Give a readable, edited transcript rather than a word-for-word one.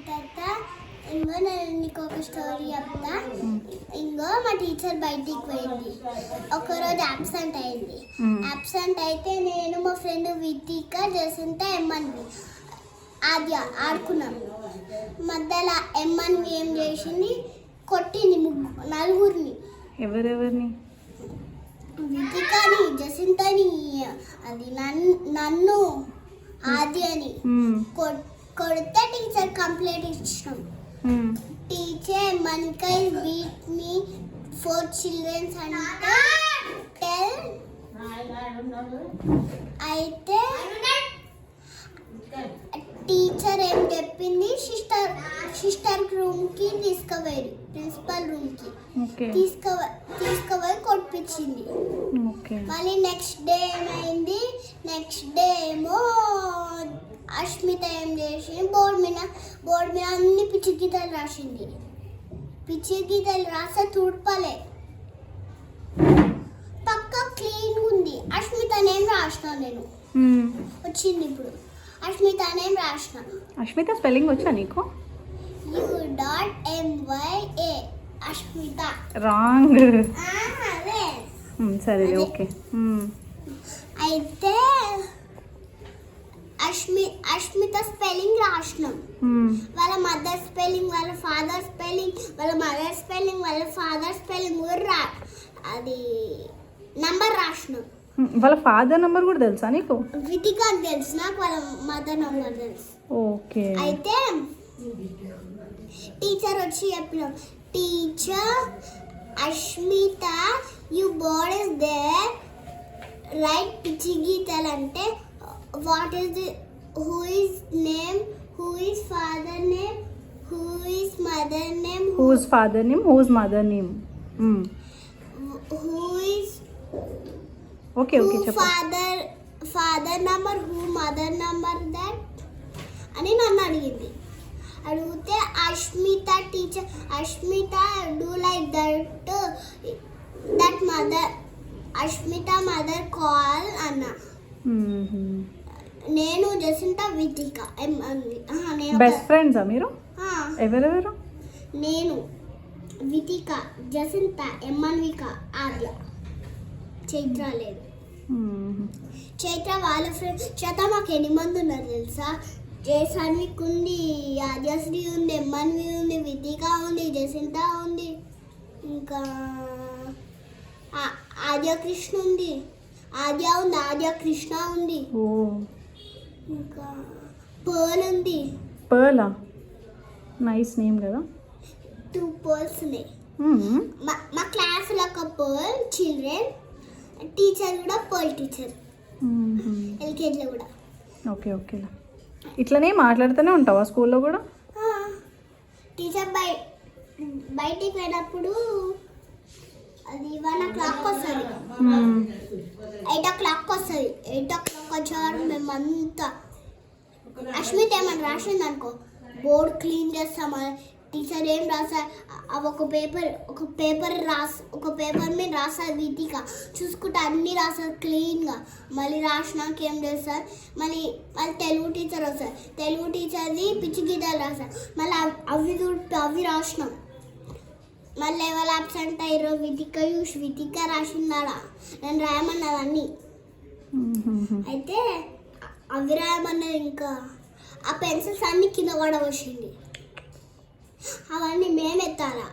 తాత ఇంకో నేను నీకు ఒక స్టోరీ చెప్తా. ఇంకో మా టీచర్ బయటికి పోయింది, ఒకరోజు అబ్సెంట్ అయింది. అబ్సెంట్ అయితే నేను మా ఫ్రెండ్ వితిక జసంత ఎమ్మన్వి ఆద్య ఆడుకున్నాం. మధ్యలో ఎమ్మన్వి ఏం చేసింది, కొట్టింది నలుగురిని. ఎవరెవరిని? వితికని, జసంతని, అది నన్ను ఆద్యని కొడితే టీచర్ కంప్లైంట్ ఇచ్చినాం. Teacher Manika beat me 4 children అంటే అయితే టీచర్ ఏం చెప్పింది, సిస్టర్ రూమ్ కి తీసుకుపోయి ప్రిన్సిపల్ రూమ్ కి తీసుకుపోయి కొట్టించింది. మళ్ళీ నెక్స్ట్ డే ఏమైంది, నెక్స్ట్ డే ఏమో అష్మిత ఏం చేసింది, బోర్డు మీద అన్ని పిచ్చి గీతలు రాసింది. పిచ్చి గీతలు రాస్తే తుడపలే, పక్క క్లీన్ ఉంది. అష్మిత నేమ్ రాసిన నేను, వచ్చింది ఇప్పుడు అష్మిత నేమ్ రాసిన. అష్మిత స్పెల్లింగ్ వచ్చా నీకు? U.MYA అష్మిత. రాంగ్. అదే సరే ఓకే. అయితే అష్మిత స్పెల్లింగ్ రాసినాం. వాళ్ళ మదర్ స్పెల్లింగ్, వాళ్ళ ఫాదర్ స్పెల్లింగ్, వాళ్ళ మదర్ స్పెల్లింగ్, వాళ్ళ ఫాదర్ స్పెల్లింగ్ కూడా అది నంబర్ రాసినాం. వాళ్ళ ఫాదర్ నంబర్ కూడా తెలుసా నీకు? వితికాకి తెలుసు, నాకు వాళ్ళ మదర్ నంబర్ తెలుసు. ఓకే. అయితే టీచర్ వచ్చి చెప్పినాం, teacher Ashmita you board is there right పిచ్చి గీతలు అంటే what is the who is name, who is father name, who is mother name, whose father name, whose mother name, who is okay చెప్పు. father number, who mother number, that అని నన్ను అడిగింది. అడిగితే Ashmita teacher Ashmita do like that mother Ashmita mother call అన్న. నేను జసింత Vithika best ఫ్రెండ్సా మీరు? ఎవరెవరు? నేను వితిక జసింత ఎమ్మన్విక ఆద్య. చైత్ర లేదు. చైత్ర వాళ్ళ ఫ్రెండ్స్. చైత్ర మాకు 8 మంది ఉన్నారు తెలుసా? జయసాన్విక్ ఉంది, ఆద్యశ్రీ ఉంది, ఎమ్మన్వి ఉంది, వితిక ఉంది, జసింత ఉంది, ఇంకా ఆద్య కృష్ణ ఉంది, ఆద్య ఉంది, ఆద్య కృష్ణ ఉంది, ఇంకా పర్ల్ ఉంది. పర్లా? నైస్ నేమ్ కదా. 2 పర్ల్స్ ఉన్నాయి. మా క్లాస్లో ఒక పర్ల్ చిల్డ్రన్, టీచర్ కూడా పర్ల్ టీచర్, ఎల్కేజీలో కూడా. Okay okay. ఇట్లనే మాట్లాడుతూనే ఉంటావా స్కూల్లో కూడా? టీచర్ బయటికి పోయినప్పుడు అది 1 o'clock వస్తుంది, 8 o'clock వస్తుంది. 8 o'clock వచ్చేవారు మేమంతా అష్మిత ఏమని రాసింది అనుకో, బోర్డు క్లీన్ చేస్తామా. టీచర్ ఏం రాసా, ఒక పేపర్ మీద రాస్తారు వితిక, చూసుకుంటే అన్నీ రాస్తారు క్లీన్గా. మళ్ళీ రాసినాక ఏం చేస్తారు, మళ్ళీ తెలుగు టీచర్ వస్తారు, తెలుగు టీచర్ది పిచ్చి గీతాలు రాస్తారు. మళ్ళీ అవి రాసినాం. మళ్ళీ ఎవరు అబ్సెంట్ అయ్యారో వితిక రాసిందాడా, నేను రాయమన్నది అన్నీ. అయితే అవి రాయమన్నది. ఇంకా ఆ పెన్సిల్స్ అన్నీ కింద పడవచ్చింది, అవన్నీ మేము ఎత్తాలా.